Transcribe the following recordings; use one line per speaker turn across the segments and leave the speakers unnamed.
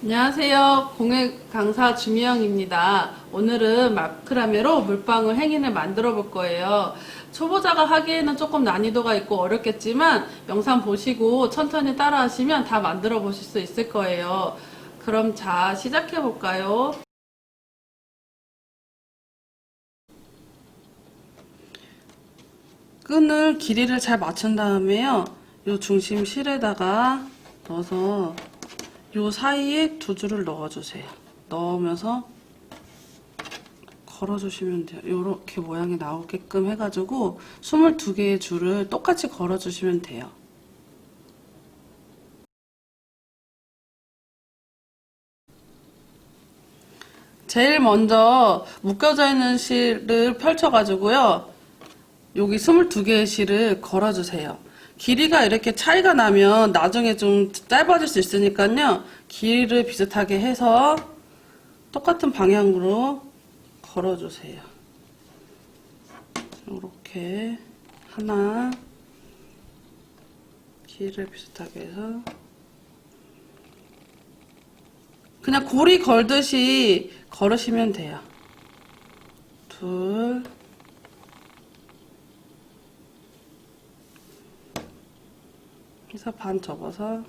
안녕하세요. 공예 강사 주미영입니다. 오늘은 마크라메로 물방울 행인을 만들어 볼 거예요. 초보자가 하기에는 조금 난이도가 있고 어렵겠지만 영상 보시고 천천히 따라 하시면 다 만들어 보실 수 있을 거예요. 그럼 자, 시작해 볼까요? 끈을 길이를 잘 맞춘 다음에요. 요 중심 실에다가 넣어서 요 사이에 두 줄을 넣어주세요. 넣으면서 걸어주시면 돼요. 요렇게 모양이 나오게끔 해가지고 22개의 줄을 똑같이 걸어주시면 돼요. 제일 먼저 묶여져 있는 실을 펼쳐가지고요. 여기 22개의 실을 걸어주세요. 길이가 이렇게 차이가 나면 나중에 좀 짧아질 수 있으니까요. 길이를 비슷하게 해서 똑같은 방향으로 걸어주세요. 이렇게 하나, 길이를 비슷하게 해서 그냥 고리 걸듯이 걸으시면 돼요. 둘, 해서 반 접어서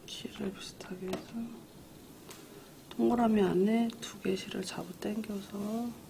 실을 비슷하게 해서 동그라미 안에 2개 실을 잡아 당겨서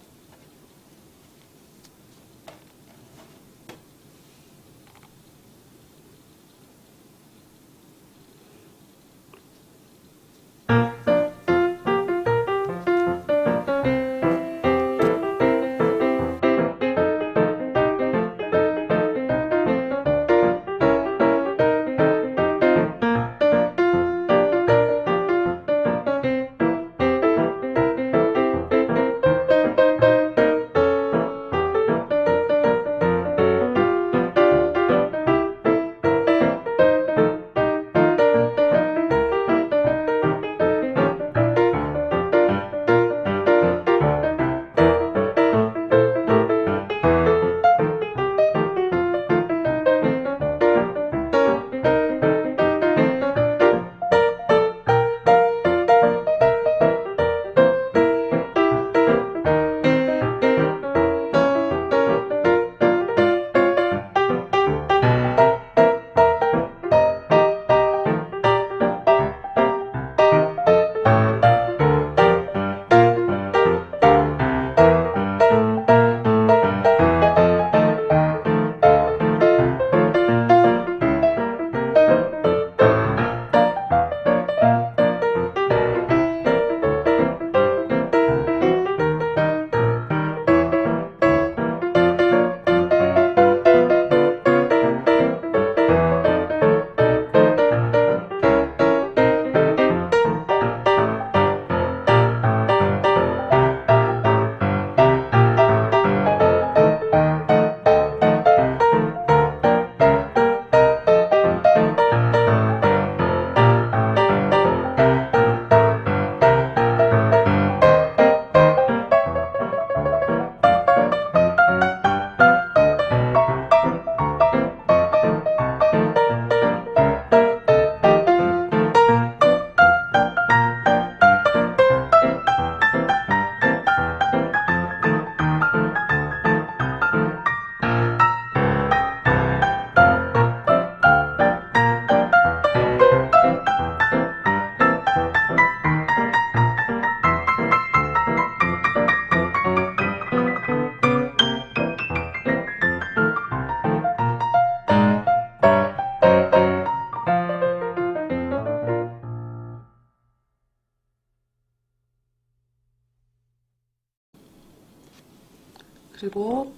그리고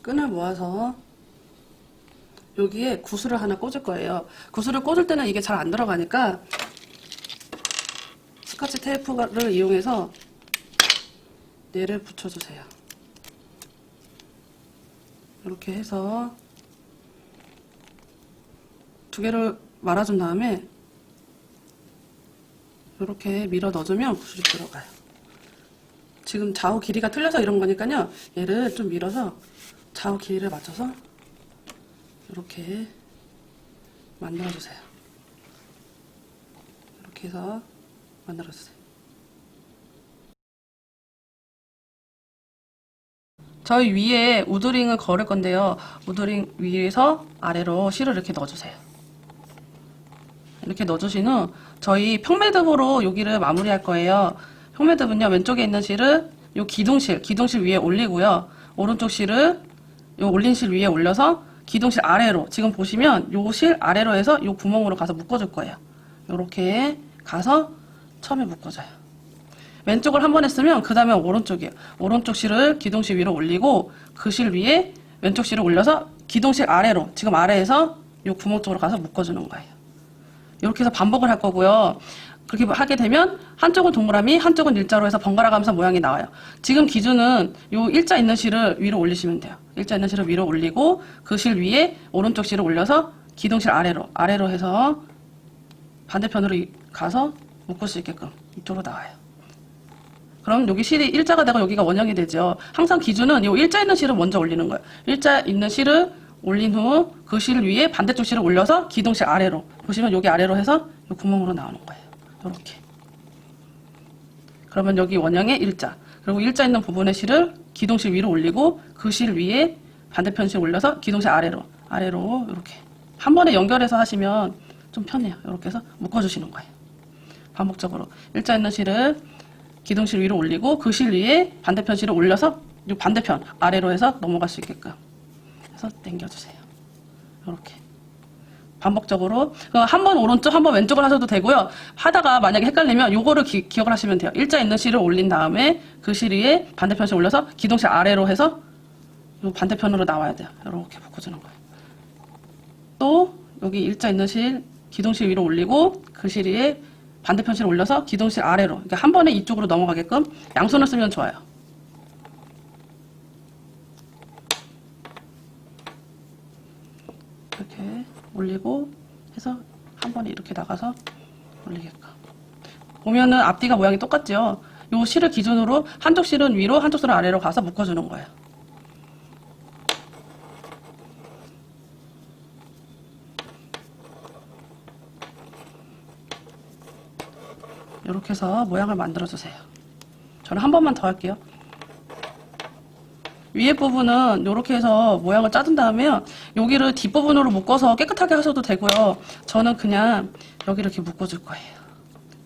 끈을 모아서 여기에 구슬을 하나 꽂을 거예요. 구슬을 꽂을 때는 이게 잘 안 들어가니까 스카치 테이프를 이용해서 얘를 붙여주세요. 이렇게 해서 두 개를 말아준 다음에 이렇게 밀어 넣어주면 구슬이 들어가요. 지금 좌우 길이가 틀려서 이런 거니까요. 얘를 좀 밀어서 좌우 길이를 맞춰서 이렇게 만들어주세요. 이렇게 해서 만들어주세요. 저희 위에 우드링을 걸을 건데요. 우드링 위에서 아래로 실을 이렇게 넣어주세요. 이렇게 넣어주신 후 저희 평매듭으로 여기를 마무리할 거예요. 평매듭은요, 왼쪽에 있는 실을 요 기둥실 위에 올리고요. 오른쪽 실을 요 올린 실 위에 올려서 기둥실 아래로, 지금 보시면 요 실 아래로 해서 요 구멍으로 가서 묶어줄 거예요. 요렇게 가서 처음에 묶어줘요. 왼쪽을 한 번 했으면 그 다음에 오른쪽이에요. 오른쪽 실을 기둥실 위로 올리고 그 실 위에 왼쪽 실을 올려서 기둥실 아래로, 지금 아래에서 요 구멍 쪽으로 가서 묶어주는 거예요. 이렇게 해서 반복을 할 거고요. 그렇게 하게 되면 한쪽은 동그라미, 한쪽은 일자로 해서 번갈아 가면서 모양이 나와요. 지금 기준은 요 일자 있는 실을 위로 올리시면 돼요. 일자 있는 실을 위로 올리고 그 실 위에 오른쪽 실을 올려서 기둥실 아래로 해서 반대편으로 가서 묶을 수 있게끔 이쪽으로 나와요. 그럼 여기 실이 일자가 되고 여기가 원형이 되죠. 항상 기준은 요 일자 있는 실을 먼저 올리는 거예요. 일자 있는 실을 올린 후 그 실 위에 반대쪽 실을 올려서 기둥실 아래로, 보시면 여기 아래로 해서 요 구멍으로 나오는 거예요. 요렇게. 그러면 여기 원형의 일자, 그리고 일자 있는 부분의 실을 기둥실 위로 올리고 그 실 위에 반대편 실 올려서 기둥실 아래로 이렇게 한 번에 연결해서 하시면 좀 편해요. 이렇게 해서 묶어주시는 거예요. 반복적으로 일자 있는 실을 기둥실 위로 올리고 그 실 위에 반대편 실을 올려서 이 반대편 아래로 해서 넘어갈 수 있게끔 해서 당겨주세요. 이렇게 반복적으로 한 번 오른쪽 한 번 왼쪽을 하셔도 되고요. 하다가 만약에 헷갈리면 요거를 기억을 하시면 돼요. 일자 있는 실을 올린 다음에 그 실 위에 반대편 실 올려서 기둥실 아래로 해서 요 반대편으로 나와야 돼요. 이렇게 묶어주는 거예요. 또 여기 일자 있는 실 기둥실 위로 올리고 그 실 위에 반대편 실 올려서 기둥실 아래로, 그러니까 한 번에 이쪽으로 넘어가게끔 양손을 쓰면 좋아요. 이렇게 올리고 해서 한 번에 이렇게 나가서 올리게끔. 보면은 앞뒤가 모양이 똑같죠? 요 실을 기준으로 한쪽 실은 위로, 한쪽 실은 아래로 가서 묶어주는 거예요. 이렇게 해서 모양을 만들어주세요. 저는 한 번만 더 할게요. 위에 부분은 이렇게 해서 모양을 짜준 다음에 여기를 뒷부분으로 묶어서 깨끗하게 하셔도 되고요. 저는 그냥 여기 이렇게 묶어줄 거예요.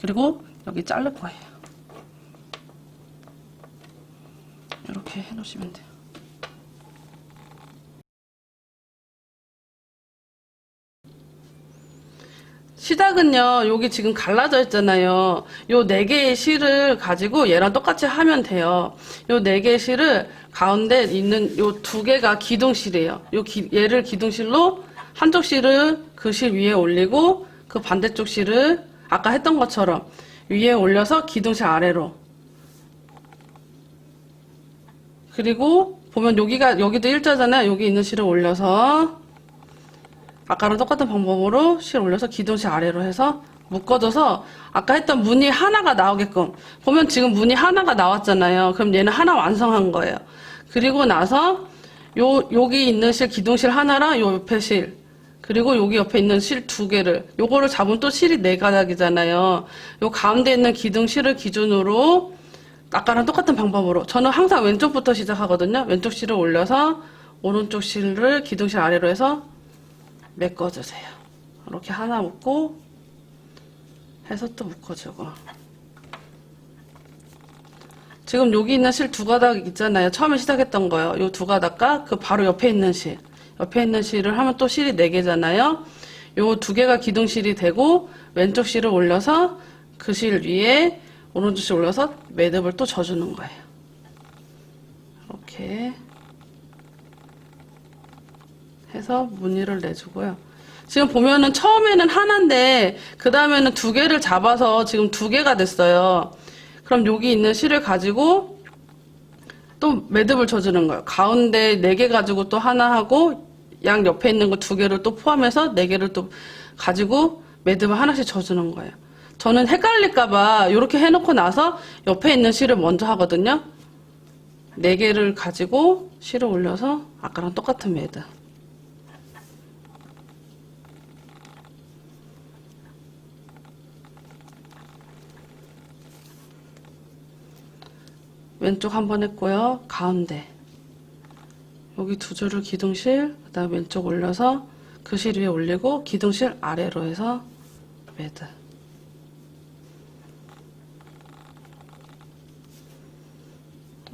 그리고 여기 자를 거예요. 이렇게 해놓으시면 돼요. 시작은요, 여기 지금 갈라져 있잖아요. 요 4개의 실을 가지고 얘랑 똑같이 하면 돼요. 요 4개의 실을 가운데 있는 요 2개가 기둥실이에요. 얘를 기둥실로 한쪽 실을 그 실 위에 올리고 그 반대쪽 실을 아까 했던 것처럼 위에 올려서 기둥실 아래로. 그리고 보면 여기도 일자잖아요. 여기 있는 실을 올려서 아까랑 똑같은 방법으로 실 올려서 기둥실 아래로 해서 묶어줘서 아까 했던 무늬 하나가 나오게끔. 보면 지금 무늬 하나가 나왔잖아요. 그럼 얘는 하나 완성한 거예요. 그리고 나서 여기 있는 실 기둥실 하나랑 요 옆에 실, 그리고 여기 옆에 있는 실 2개를, 요거를 잡으면 또 실이 4가닥이잖아요. 요 가운데 있는 기둥실을 기준으로 아까랑 똑같은 방법으로, 저는 항상 왼쪽부터 시작하거든요. 왼쪽 실을 올려서 오른쪽 실을 기둥실 아래로 해서 메꿔주세요. 이렇게 하나 묶고 해서 또 묶어주고. 지금 여기 있는 실 2가닥 있잖아요. 처음에 시작했던 거요. 요 2가닥과 그 바로 옆에 있는 실을 하면 또 실이 4개잖아요. 요 2개가 기둥실이 되고 왼쪽 실을 올려서 그 실 위에 오른쪽 실 올려서 매듭을 또 져주는 거예요. 이렇게 해서 무늬를 내주고요. 지금 보면은 처음에는 하나인데 그 다음에는 2개를 잡아서 지금 2개가 됐어요. 그럼 여기 있는 실을 가지고 또 매듭을 쳐주는 거예요. 가운데 4개 가지고 또 하나 하고 양 옆에 있는 거 2개를 또 포함해서 4개를 또 가지고 매듭을 하나씩 져주는 거예요. 저는 헷갈릴까봐 이렇게 해놓고 나서 옆에 있는 실을 먼저 하거든요. 4개를 가지고 실을 올려서 아까랑 똑같은 매듭. 왼쪽 한 번 했고요. 가운데 여기 2줄을 기둥실, 그 다음 왼쪽 올려서 그 실 위에 올리고 기둥실 아래로 해서 매듭.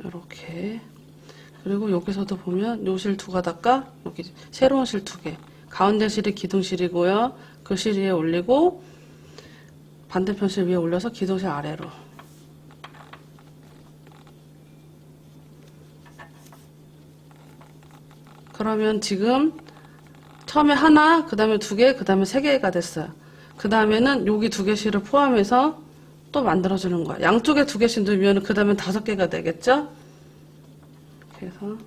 이렇게. 그리고 여기서도 보면 요 실 2가닥과 여기 새로운 실 2개, 가운데 실이 기둥실이고요. 그 실 위에 올리고 반대편 실 위에 올려서 기둥실 아래로. 그러면 지금 처음에 하나, 그 다음에 2개, 그 다음에 3개가 됐어요. 그 다음에는 여기 2개 실을 포함해서 또 만들어주는 거야. 양쪽에 2개씩 넣으면 그 다음에 5개가 되겠죠? 그래서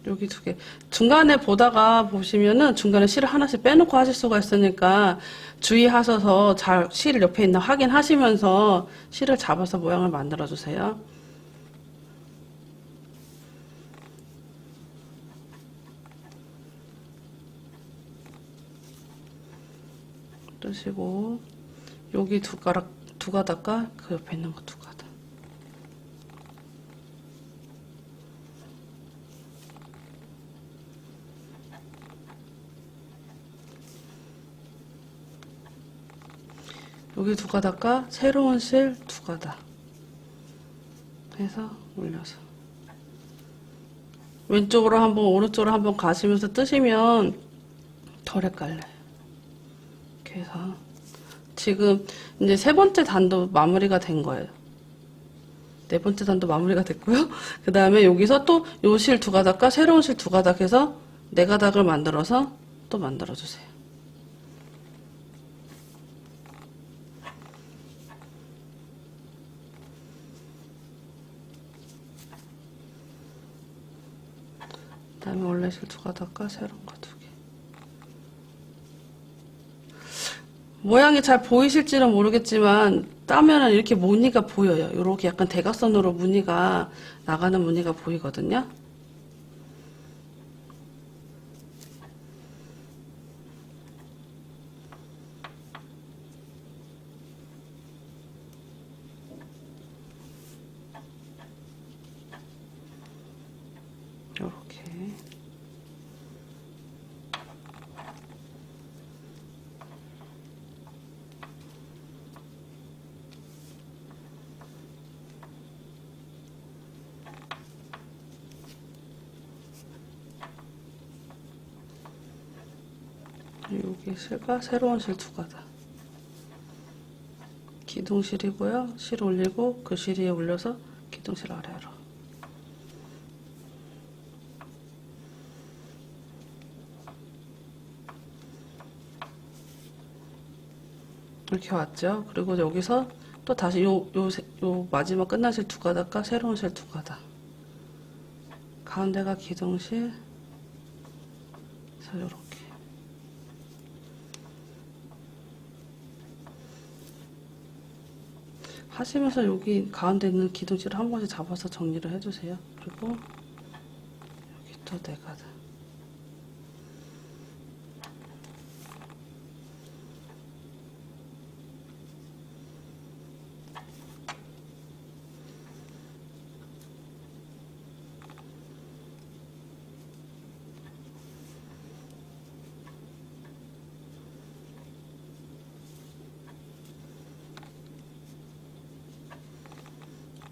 여기 2개. 중간에 보다가 보시면은 중간에 실을 하나씩 빼놓고 하실 수가 있으니까 주의하셔서 잘 실 옆에 있나 확인하시면서 실을 잡아서 모양을 만들어 주세요. 뜨시고 여기 2가닥과 그 옆에 있는 거 2가닥. 여기 2가닥과 새로운 실 2가닥 해서 올려서 왼쪽으로 한번 오른쪽으로 한번 가시면서 뜨시면 덜 헷갈려요. 이렇게 해서 지금 이제 3번째 단도 마무리가 된 거예요. 4번째 단도 마무리가 됐고요. 그 다음에 여기서 또 요 실 2가닥과 새로운 실 2가닥 해서 4가닥을 만들어서 또 만들어주세요. 그 다음에 원래 실 2가닥과 새로운 거 2개. 모양이 잘 보이실지는 모르겠지만 따면은 이렇게 무늬가 보여요. 이렇게 약간 대각선으로 무늬가 나가는 무늬가 보이거든요. 이렇게. 여기 실과 새로운 실 2가닥. 기둥실이고요. 실 올리고 그 실 위에 올려서 기둥실 아래로. 이렇게 왔죠. 그리고 여기서 또 다시 요 마지막 끝난 실 2가닥과 새로운 실 2가닥. 가운데가 기둥실. 그래서 요렇게. 하시면서 여기 가운데 있는 기둥실을 한 번씩 잡아서 정리를 해주세요. 그리고 여기 또 4가닥.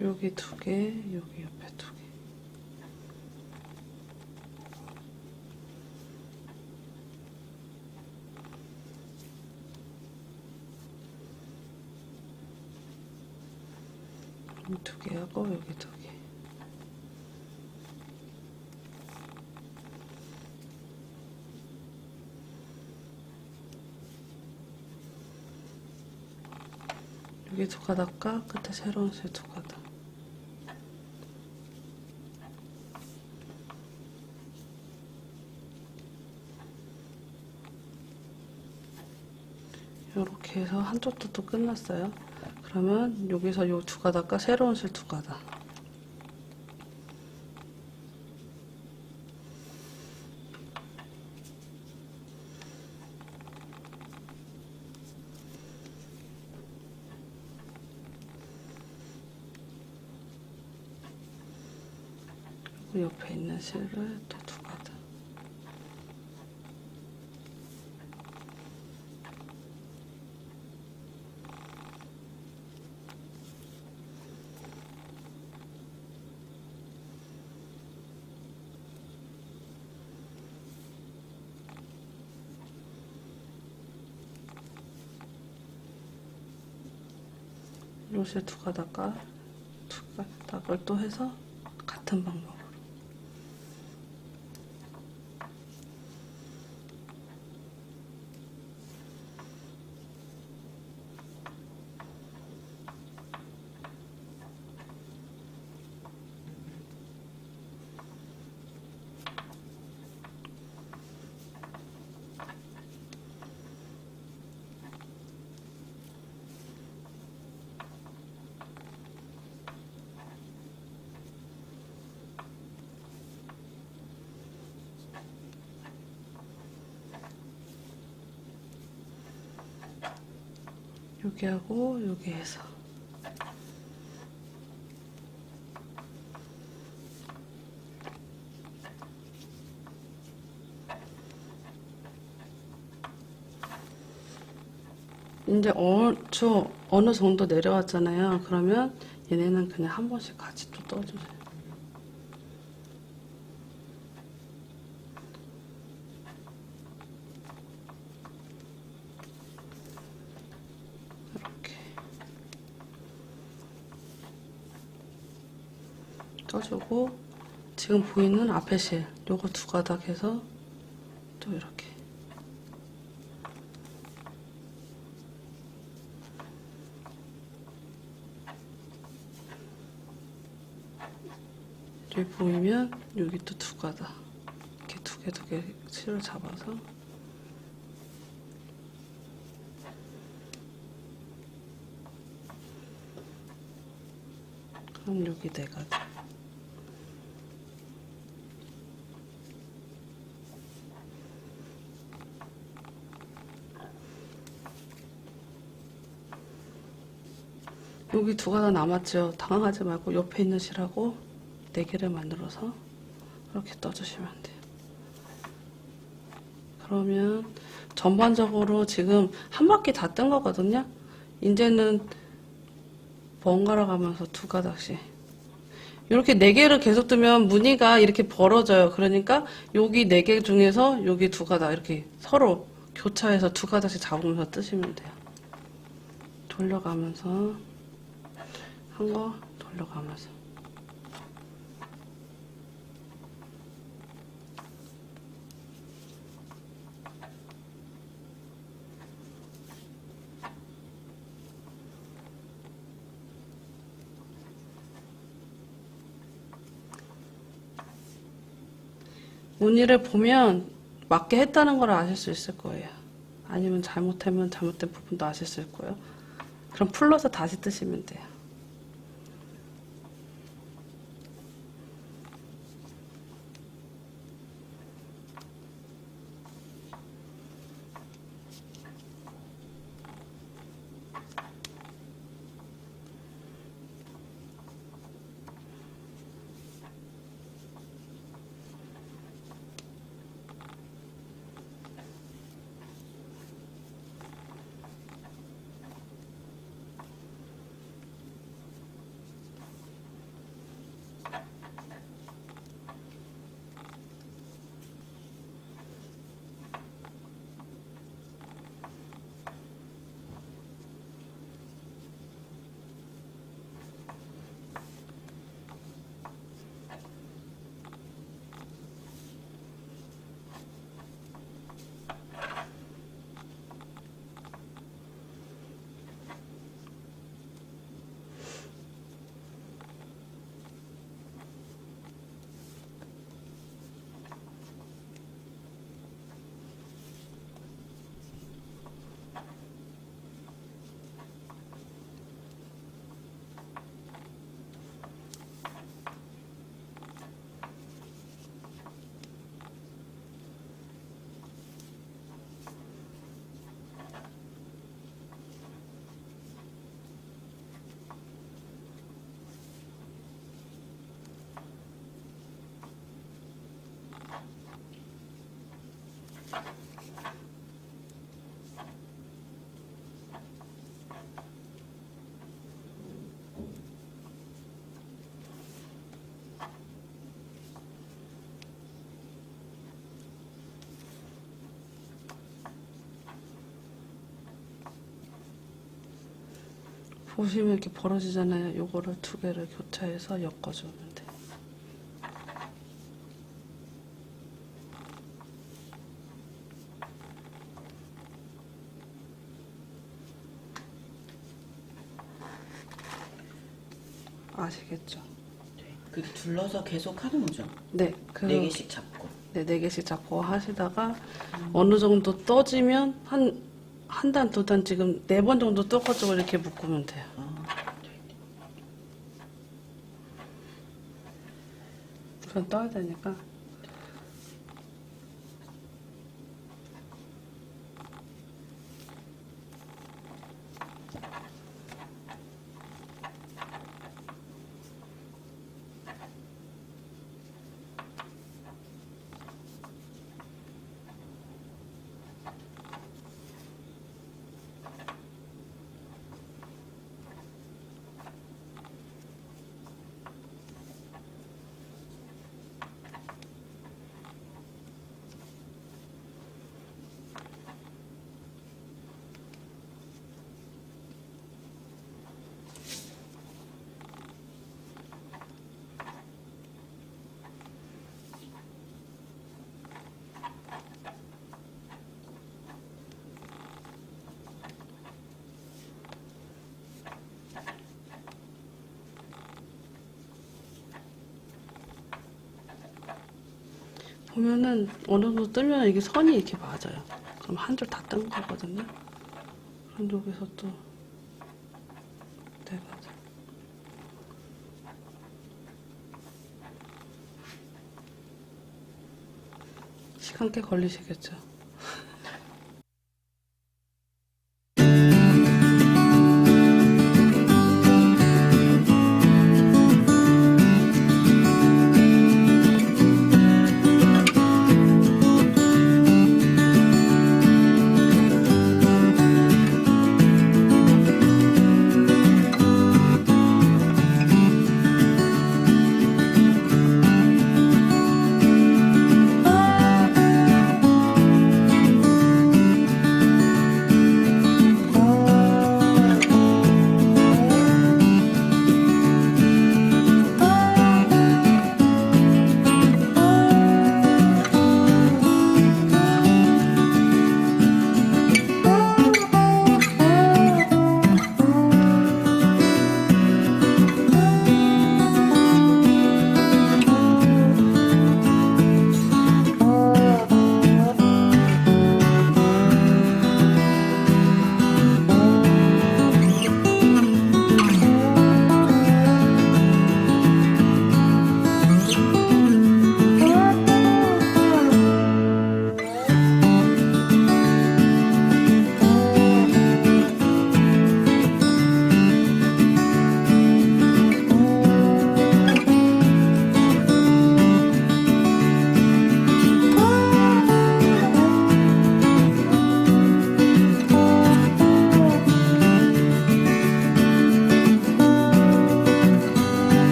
여기 2개, 여기 옆에 2개. 이 2개 하고 여기 2개. 여기 두 가닥과 끝에 새로운 실 두 가닥. 이렇게 해서 한쪽도 또 끝났어요. 그러면 여기서 요 두 가닥과 새로운 실 두 가닥. 그리고 옆에 있는 실을 또 두 가닥. 요실 두 가닥과 두 가닥을 또 해서 같은 방법으로. 여기하고 여기에서 이제 어느 정도 내려왔잖아요. 그러면 얘네는 그냥 한 번씩 같이 또 떠주세요. 이렇게 떠주고 지금 보이는 앞에 실 요거 두 가닥 해서 또 이렇게 여기 보이면 여기 또 두 가닥 이렇게 두 개 실을 잡아서 그럼 여기 네 가닥. 여기 두 가닥 남았죠. 당황하지 말고 옆에 있는 실하고 네 개를 만들어서 이렇게 떠주시면 돼요. 그러면 전반적으로 지금 한 바퀴 다 뜬 거거든요. 이제는 번갈아 가면서 두 가닥씩 이렇게 네 개를 계속 뜨면 무늬가 이렇게 벌어져요. 그러니까 여기 네 개 중에서 여기 두 가닥 이렇게 서로 교차해서 두 가닥씩 잡으면서 뜨시면 돼요. 돌려가면서 한 거 돌려가면서 무늬를 보면 맞게 했다는 걸 아실 수 있을 거예요. 아니면 잘못하면 잘못된 부분도 아실 수 있고요. 그럼 풀러서 다시 뜨시면 돼요. 보시면 이렇게 벌어지잖아요. 요거를 두 개를 교차해서 엮어주면 돼요. 아시겠죠?
그 둘러서 계속 하는 거죠?
네.
네 개씩 잡고.
네, 네 개씩 잡고 하시다가 어느 정도 떠지면 한 단, 두 단 지금 4번 정도 떠가지고 이렇게 묶으면 돼요. 우선 떠야 되니까. 보면은 어느 정도 뜨면 이게 선이 이렇게 맞아요. 그럼 한 줄 다 뜬 거거든요. 그럼 여기서 또 네, 맞아. 시간 꽤 걸리시겠죠?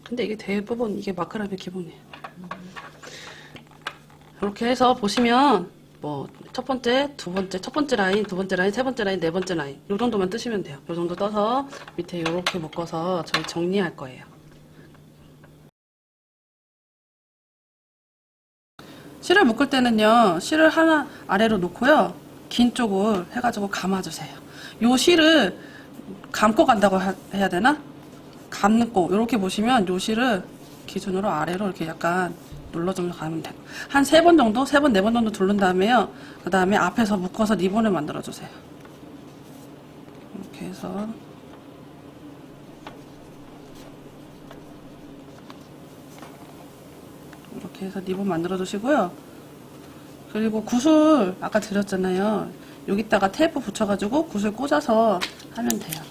근데 이게 대부분 이게 마크라메 기본이에요. 이렇게 해서 보시면 뭐 첫 번째, 두 번째, 첫 번째 라인, 두 번째 라인, 세 번째 라인, 네 번째 라인 요 정도만 뜨시면 돼요. 요 정도 떠서 밑에 이렇게 묶어서 저희 정리할 거예요. 실을 묶을 때는요, 실을 하나 아래로 놓고요, 긴 쪽을 해가지고 감아주세요. 요 실을 감고 간다고 해야 되나? 감고 이렇게 보시면 요 실을 기준으로 아래로 이렇게 약간 눌러주면서 가면 돼요. 한 3번 정도, 3번, 4번 정도 두른 다음에요. 그 다음에 앞에서 묶어서 리본을 만들어주세요. 이렇게 해서 이렇게 해서 리본 만들어 주시고요. 그리고 구슬 아까 드렸잖아요. 여기다가 테이프 붙여가지고 구슬 꽂아서 하면 돼요.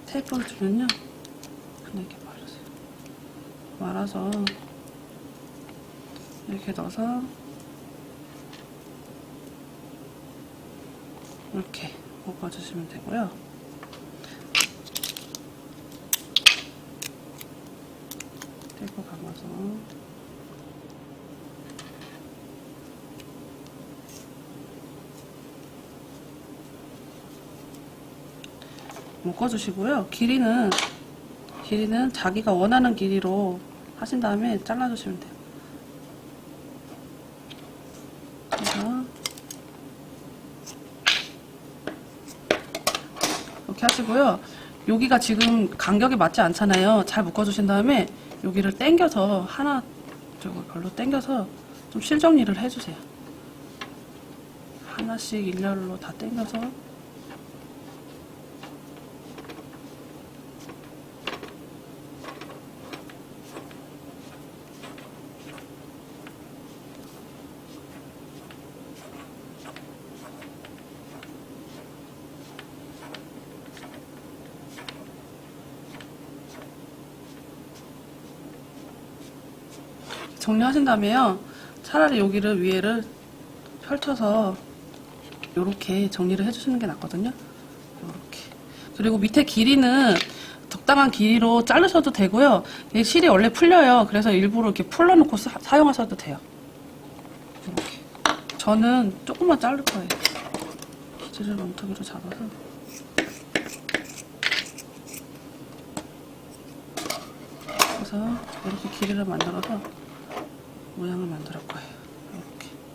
테이프를 주면요, 그냥 이렇게 말아서 이렇게 넣어서 이렇게 묶어주시면 되고요. 테이프 감아서 묶어주시고요. 길이는 자기가 원하는 길이로 하신 다음에 잘라주시면 돼요. 그래서 이렇게 하시고요. 여기가 지금 간격이 맞지 않잖아요. 잘 묶어주신 다음에 여기를 당겨서 하나 저거 별로 당겨서 좀 실정리를 해주세요. 하나씩 일렬로 다 당겨서 정리하신 다음에요, 차라리 여기를 위에를 펼쳐서 이렇게 정리를 해주시는 게 낫거든요. 이렇게. 그리고 밑에 길이는 적당한 길이로 자르셔도 되고요. 이 실이 원래 풀려요. 그래서 일부러 이렇게 풀러놓고 사용하셔도 돼요. 이렇게. 저는 조금만 자를 거예요. 기지를 멈춰기로 잡아서. 그래서 이렇게 길이를 만들어서 모양을 만들 거예요.